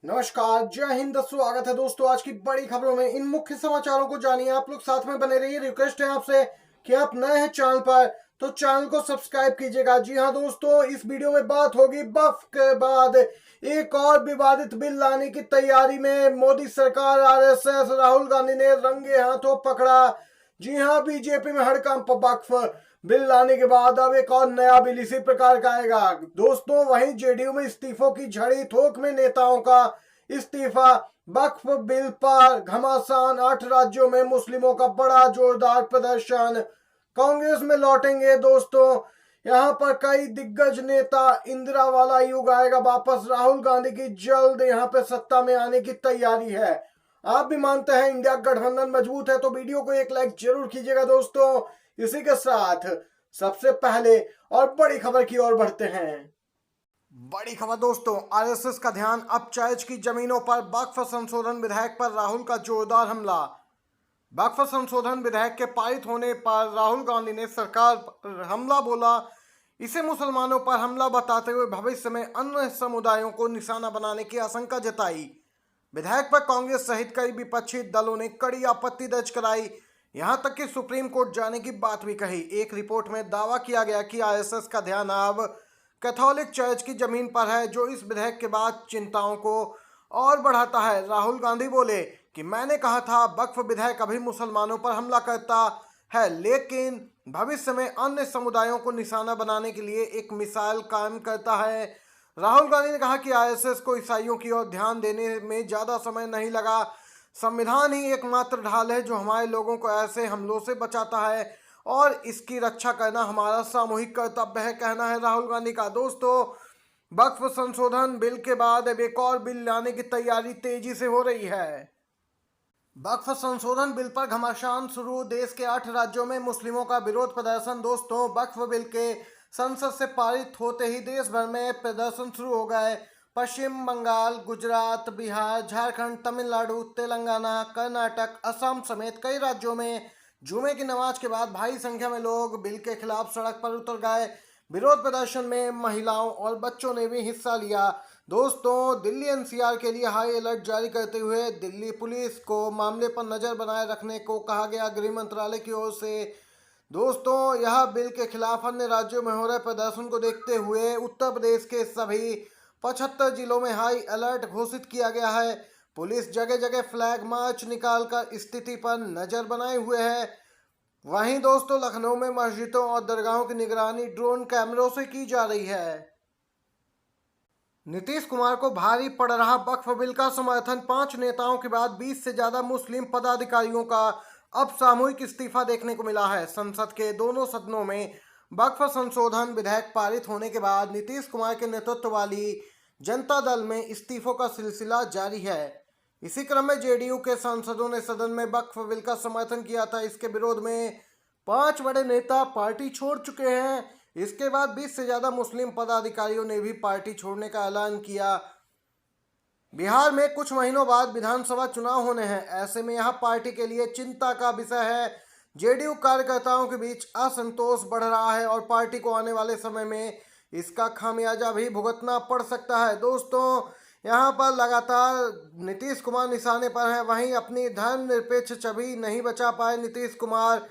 नमस्कार, जय हिंद, स्वागत है दोस्तों आज की बड़ी खबरों में। इन मुख्य समाचारों को जानिए। आप लोग साथ में बने रहिए। रिक्वेस्ट है आपसे कि आप नए हैं चैनल पर तो चैनल को सब्सक्राइब कीजिएगा। जी हां दोस्तों, इस वीडियो में बात होगी वक्फ के बाद एक और विवादित बिल लाने की तैयारी में मोदी सरकार। आरएसएस राहुल गांधी ने रंगे हाथों पकड़ा। जी हां, बीजेपी में हड़कंप। वक्फ बिल लाने के बाद अब एक और नया बिल इसी प्रकार का आएगा दोस्तों। वहीं जेडीयू में इस्तीफों की झड़ी, थोक में नेताओं का इस्तीफा। वक्फ बिल पर घमासान, 8 राज्यों में मुस्लिमों का बड़ा जोरदार प्रदर्शन। कांग्रेस में लौटेंगे दोस्तों यहां पर कई दिग्गज नेता। इंदिरा वाला युग आएगा वापस। राहुल गांधी की जल्द यहां पे सत्ता में आने की तैयारी है। आप भी मानते हैं इंडिया गठबंधन मजबूत है तो वीडियो को एक लाइक जरूर कीजिएगा दोस्तों। इसी के साथ सबसे पहले और बड़ी खबर की ओर बढ़ते हैं। बड़ी खबर दोस्तों, आरएसएस का ध्यान अब चर्च की जमीनों पर। वक्फ संशोधन विधेयक पर राहुल का जोरदार हमला। वक्फ संशोधन विधेयक के पारित होने पर राहुल गांधी ने सरकार पर हमला बोला। इसे मुसलमानों पर हमला बताते हुए भविष्य में अन्य समुदायों को निशाना बनाने की आशंका जताई। विधेयक पर कांग्रेस सहित कई विपक्षी दलों ने कड़ी आपत्ति दर्ज कराई। यहां तक कि सुप्रीम कोर्ट जाने की बात भी कही। एक रिपोर्ट में दावा किया गया कि आरएसएस का ध्यान अब कैथोलिक चर्च की जमीन पर है, जो इस विधेयक के बाद चिंताओं को और बढ़ाता है। राहुल गांधी बोले कि मैंने कहा था वक्फ विधेयक अभी मुसलमानों पर हमला करता है, लेकिन भविष्य में अन्य समुदायों को निशाना बनाने के लिए एक मिसाइल कायम करता है। राहुल गांधी ने कहा कि आरएसएस को ईसाइयों की ओर ध्यान देने में ज्यादा समय नहीं लगा। संविधान ही एकमात्र ढाल है जो हमारे लोगों को ऐसे हमलों से बचाता है और इसकी रक्षा करना हमारा सामूहिक कर्तव्य है, कहना है राहुल गांधी का। दोस्तों, वक्फ संशोधन बिल के बाद अब एक और बिल लाने की तैयारी तेजी से हो रही है। वक्फ संशोधन बिल पर घमासान शुरू। देश के 8 राज्यों में मुस्लिमों का विरोध प्रदर्शन। दोस्तों, वक्फ बिल के संसद से पारित होते ही देश भर में प्रदर्शन शुरू हो गए। पश्चिम बंगाल, गुजरात, बिहार, झारखंड, तमिलनाडु, तेलंगाना, कर्नाटक, असम समेत कई राज्यों में जुमे की नमाज के बाद भारी संख्या में लोग बिल के खिलाफ सड़क पर उतर गए। विरोध प्रदर्शन में महिलाओं और बच्चों ने भी हिस्सा लिया। दोस्तों, दिल्ली एनसीआर के लिए हाई अलर्ट जारी करते हुए दिल्ली पुलिस को मामले पर नजर बनाए रखने को कहा गया गृह मंत्रालय की ओर से। दोस्तों, यह बिल के खिलाफ अन्य राज्यों में हो रहे प्रदर्शन को देखते हुए उत्तर प्रदेश के सभी 75 जिलों में हाई अलर्ट घोषित किया गया है। पुलिस जगह जगह फ्लैग मार्च निकालकर स्थिति पर नजर बनाए हुए है। वहीं दोस्तों, लखनऊ में मस्जिदों और दरगाहों की निगरानी ड्रोन कैमरों से की जा रही है। नीतीश कुमार को भारी पड़ रहा वक्फ बिल का समर्थन। 5 नेताओं के बाद 20 से ज्यादा मुस्लिम पदाधिकारियों का अब सामूहिक इस्तीफा देखने को मिला है। संसद के दोनों सदनों में वक्फ संशोधन विधेयक पारित होने के बाद नीतीश कुमार के नेतृत्व वाली जनता दल में इस्तीफों का सिलसिला जारी है। इसी क्रम में जेडीयू के सांसदों ने सदन में वक्फ बिल का समर्थन किया था। इसके विरोध में 5 बड़े नेता पार्टी छोड़ चुके हैं। इसके बाद 20 से ज्यादा मुस्लिम पदाधिकारियों ने भी पार्टी छोड़ने का ऐलान किया। बिहार में कुछ महीनों बाद विधानसभा चुनाव होने हैं। ऐसे में यह पार्टी के लिए चिंता का विषय है। जेडीयू कार्यकर्ताओं के बीच असंतोष बढ़ रहा है और पार्टी को आने वाले समय में इसका खामियाजा भी भुगतना पड़ सकता है। दोस्तों, यहाँ पर लगातार नीतीश कुमार निशाने पर हैं। वहीं अपनी धर्मनिरपेक्ष छवि नहीं बचा पाए नीतीश कुमार।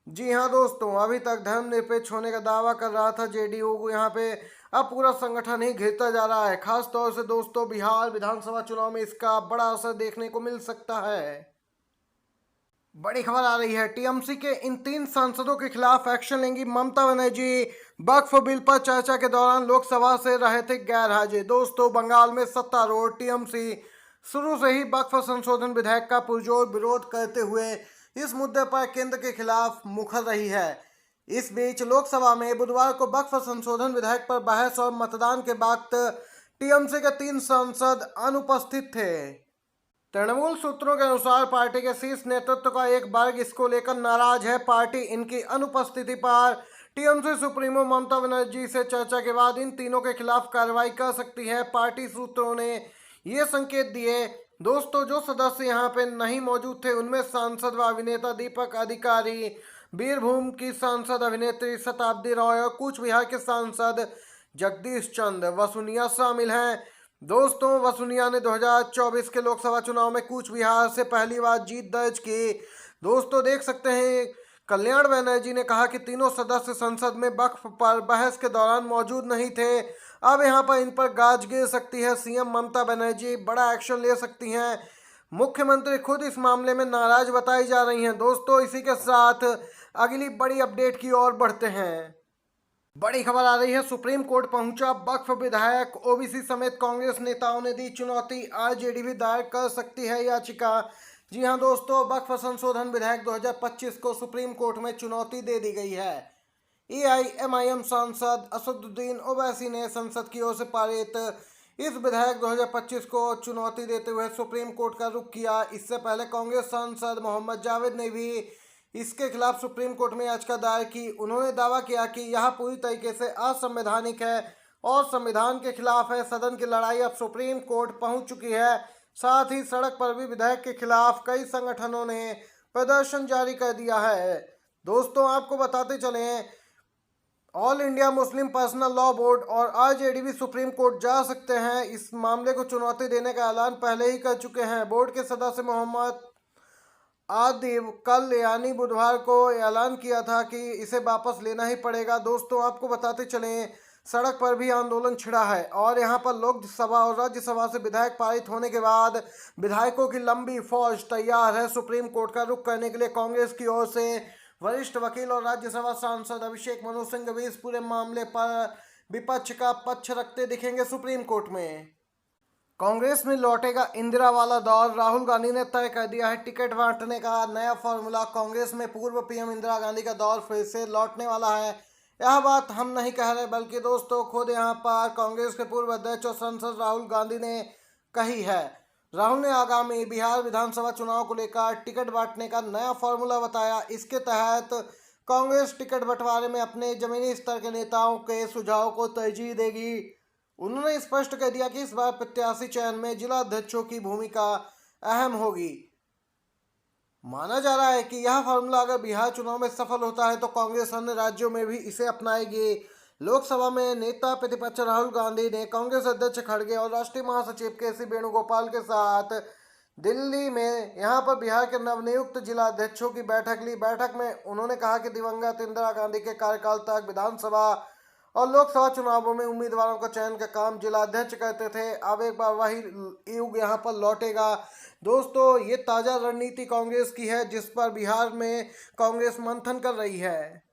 जी हाँ दोस्तों, अभी तक धर्मनिरपेक्ष होने का दावा कर रहा था जेडीयू, यहाँ पे अब पूरा संगठन ही घिरता जा रहा है। खास तौर से दोस्तों, बिहार विधानसभा चुनाव में इसका बड़ा असर देखने को मिल सकता है। बड़ी खबर आ रही है, टीएमसी के इन 3 सांसदों के खिलाफ एक्शन लेंगी ममता बनर्जी। वक्फ बिल पर चर्चा के दौरान लोकसभा से रहे थे गैर हाजिर। दोस्तों, बंगाल में सत्तारूढ़ टीएमसी शुरू से ही वक्फ संशोधन विधेयक का पुरजोर विरोध करते हुए इस मुद्दे पर केंद्र के खिलाफ मुखर रही है। इस बीच लोकसभा में बुधवार को वक्फ संशोधन विधेयक पर बहस और मतदान के वक्त टीएमसी के 3 सांसद अनुपस्थित थे। तृणमूल सूत्रों के अनुसार पार्टी के शीर्ष नेतृत्व का एक वर्ग इसको लेकर नाराज है। पार्टी इनकी अनुपस्थिति पर टीएमसी सुप्रीमो ममता बनर्जी से चर्चा के बाद इन तीनों के खिलाफ कार्रवाई कर सकती है। पार्टी सूत्रों ने ये संकेत दिए। दोस्तों, जो सदस्य यहाँ पे नहीं मौजूद थे उनमें सांसद व अभिनेता दीपक अधिकारी, बीरभूम की सांसद अभिनेत्री शताब्दी रॉय और कूच बिहार के सांसद जगदीश चंद्र वसुनिया शामिल हैं। दोस्तों, वसुनिया ने 2024 के लोकसभा चुनाव में कूच बिहार से पहली बार जीत दर्ज की। दोस्तों, देख सकते हैं कल्याण बनर्जी ने कहा कि तीनों सदस्य संसद में वक्फ पर बहस के दौरान मौजूद नहीं थे। अब यहां पर इन पर गाज गिर सकती है। सीएम ममता बनर्जी बड़ा एक्शन ले सकती हैं। मुख्यमंत्री खुद इस मामले में नाराज बताई जा रही हैं। दोस्तों, इसी के साथ अगली बड़ी अपडेट की ओर बढ़ते हैं। बड़ी खबर आ रही है, सुप्रीम कोर्ट पहुंचा वक्फ विधायक। ओबीसी समेत कांग्रेस नेताओं ने दी चुनौती, आरजेडी भी दायर कर सकती है याचिका। जी हां दोस्तों, वक्फ संशोधन विधेयक 2025 को सुप्रीम कोर्ट में चुनौती दे दी गई है। एआईएमआईएम सांसद असदुद्दीन ओवैसी ने संसद की ओर से पारित इस विधेयक 2025 को चुनौती देते हुए सुप्रीम कोर्ट का रुख किया। इससे पहले कांग्रेस सांसद मोहम्मद जावेद ने भी इसके खिलाफ सुप्रीम कोर्ट में याचिका दायर की। उन्होंने दावा किया कि यह पूरी तरीके से असंवैधानिक है और संविधान के खिलाफ है। सदन की लड़ाई अब सुप्रीम कोर्ट पहुंच चुकी है। साथ ही सड़क पर भी विधेयक के खिलाफ कई संगठनों ने प्रदर्शन जारी कर दिया है। दोस्तों, आपको बताते चले, all India Muslim personal law board और आरजेडी भी सुप्रीम कोर्ट जा सकते हैं। इस मामले को चुनौती देने का ऐलान पहले ही कर चुके हैं। बोर्ड के सदस्य मोहम्मद आदिव कल यानी बुधवार को ऐलान किया था कि इसे वापस लेना ही पड़ेगा। दोस्तों, आपको बताते चलें, सड़क पर भी आंदोलन छिड़ा है और यहां पर लोकसभा और राज्यसभा से विधेयक पारित होने के बाद विधायकों की लंबी फौज तैयार है सुप्रीम कोर्ट का रुख करने के लिए। कांग्रेस की ओर से वरिष्ठ वकील और राज्यसभा सांसद अभिषेक मनु सिंह भी इस पूरे मामले पर विपक्ष का पक्ष रखते दिखेंगे सुप्रीम कोर्ट में। कांग्रेस में लौटेगा इंदिरा वाला दौर, राहुल गांधी ने तय कर दिया है टिकट बांटने का नया फॉर्मूला। कांग्रेस में पूर्व पीएम इंदिरा गांधी का दौर फिर से लौटने वाला है। यह बात हम नहीं कह रहे, बल्कि दोस्तों खुद यहां पर कांग्रेस के पूर्व अध्यक्ष और सांसद राहुल गांधी ने कही है। राहुल ने आगामी बिहार विधानसभा चुनाव को लेकर टिकट बांटने का नया फॉर्मूला बताया। इसके तहत कांग्रेस टिकट बंटवारे में अपने जमीनी स्तर के नेताओं के सुझाव को तरजीह देगी। उन्होंने स्पष्ट कर दिया कि इस बार प्रत्याशी चयन में जिला अध्यक्षों की भूमिका अहम होगी। माना जा रहा है कि यह फॉर्मूला अगर बिहार चुनाव में सफल होता है तो कांग्रेस अन्य राज्यों में भी इसे अपनाएगी। लोकसभा में नेता प्रतिपक्ष राहुल गांधी ने कांग्रेस अध्यक्ष खड़गे और राष्ट्रीय महासचिव के.सी. वेणुगोपाल के साथ दिल्ली में यहां पर बिहार के नवनियुक्त जिला अध्यक्षों की बैठक ली। बैठक में उन्होंने कहा कि दिवंगत इंदिरा गांधी के कार्यकाल तक विधानसभा और लोकसभा चुनावों में उम्मीदवारों का चयन का काम जिला अध्यक्ष करते थे। अब एक बार वही युग यहाँ पर लौटेगा। दोस्तों, ये ताजा रणनीति कांग्रेस की है जिस पर बिहार में कांग्रेस मंथन कर रही है।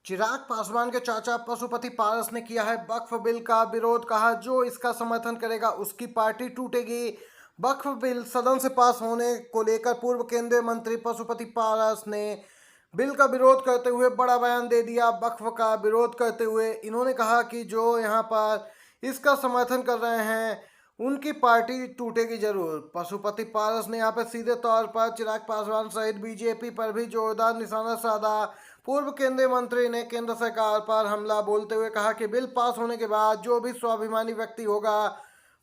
चिराग पासवान के चाचा पशुपति पारस ने किया है वक्फ बिल का विरोध। कहा, जो इसका समर्थन करेगा उसकी पार्टी टूटेगी। वक्फ बिल सदन से पास होने को लेकर पूर्व केंद्रीय मंत्री पशुपति पारस ने बिल का विरोध करते हुए बड़ा बयान दे दिया। वक्फ का विरोध करते हुए इन्होंने कहा कि जो यहाँ पर इसका समर्थन कर रहे हैं उनकी पार्टी टूटेगी जरूर। पशुपति पारस ने यहाँ पर सीधे तौर पर चिराग पासवान सहित बीजेपी पर भी जोरदार निशाना साधा। पूर्व केंद्रीय मंत्री ने केंद्र सरकार पर हमला बोलते हुए कहा कि बिल पास होने के बाद जो भी स्वाभिमानी व्यक्ति होगा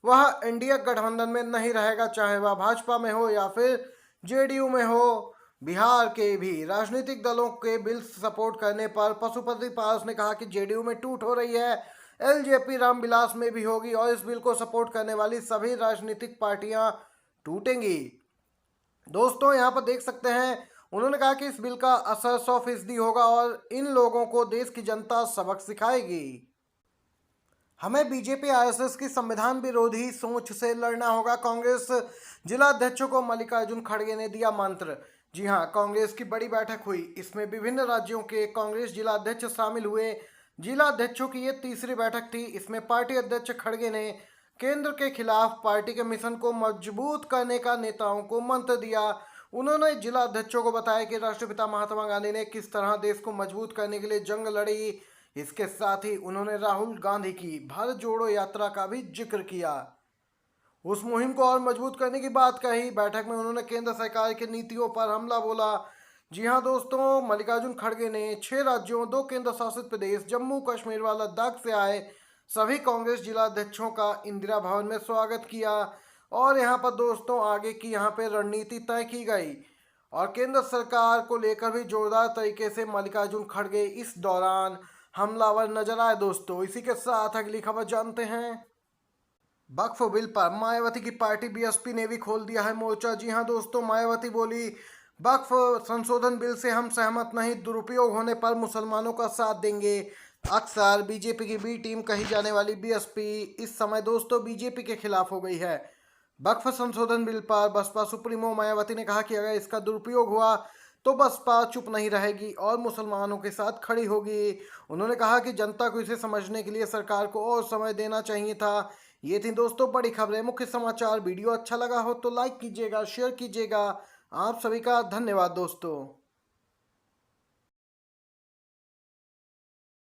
वह एनडीए गठबंधन में नहीं रहेगा, चाहे वह भाजपा में हो या फिर जेडीयू में हो। बिहार के भी राजनीतिक दलों के बिल सपोर्ट करने पर पशुपति पारस ने कहा कि जेडीयू में टूट हो रही है, एलजेपी रामविलास में भी होगी और इस बिल को सपोर्ट करने वाली सभी राजनीतिक पार्टियां टूटेंगी। दोस्तों, यहां पर देख सकते हैं उन्होंने कहा कि इस बिल का असर 100% होगा और इन लोगों को देश की जनता सबक सिखाएगी। हमें बीजेपी आरएसएस की संविधान विरोधी सोच से लड़ना होगा, कांग्रेस जिला अध्यक्षों को मल्लिकार्जुन खड़गे ने दिया मंत्र। जी हां, कांग्रेस की बड़ी बैठक हुई। इसमें विभिन्न राज्यों के कांग्रेस जिला अध्यक्ष शामिल हुए। जिला अध्यक्षों की ये तीसरी बैठक थी। इसमें पार्टी अध्यक्ष खड़गे ने केंद्र के खिलाफ पार्टी के मिशन को मजबूत करने का नेताओं को मंत्र दिया। उन्होंने जिला अध्यक्षों को बताया कि राष्ट्रपिता महात्मा गांधी ने किस तरह देश को मजबूत करने के लिए जंग लड़ी। इसके साथ ही उन्होंने राहुल गांधी की भारत जोड़ो यात्रा का भी जिक्र किया, उस मुहिम को और मजबूत करने की बात कही। बैठक में उन्होंने केंद्र सरकार की नीतियों पर हमला बोला। जी हां दोस्तों, मल्लिकार्जुन खड़गे ने 6 राज्यों, 2 केंद्र शासित प्रदेश, जम्मू कश्मीर व लद्दाख से आए सभी कांग्रेस जिला अध्यक्षों का इंदिरा भवन में स्वागत किया और यहां पर दोस्तों आगे की यहां पे रणनीति तय की गई और केंद्र सरकार को लेकर भी जोरदार तरीके से मल्लिकार्जुन खड़गे इस दौरान हमलावर नजर आए। दोस्तों, इसी के साथ अगली खबर जानते हैं। वक्फ बिल पर मायावती की पार्टी बीएसपी ने भी खोल दिया है मोर्चा। जी हां दोस्तों, मायावती बोली वक्फ संशोधन बिल से हम सहमत नहीं, दुरुपयोग होने पर मुसलमानों का साथ देंगे। अक्सर बीजेपी की बी टीम कही जाने वाली बीएसपी इस समय दोस्तों बीजेपी के खिलाफ हो गई है। वक्फ संशोधन बिल पर बसपा सुप्रीमो मायावती ने कहा कि अगर इसका दुरुपयोग हुआ तो बसपा चुप नहीं रहेगी और मुसलमानों के साथ खड़ी होगी। उन्होंने कहा कि जनता को इसे समझने के लिए सरकार को और समय देना चाहिए था। ये थी दोस्तों बड़ी खबरें, मुख्य समाचार। वीडियो अच्छा लगा हो तो लाइक कीजिएगा, शेयर कीजिएगा। आप सभी का धन्यवाद दोस्तों।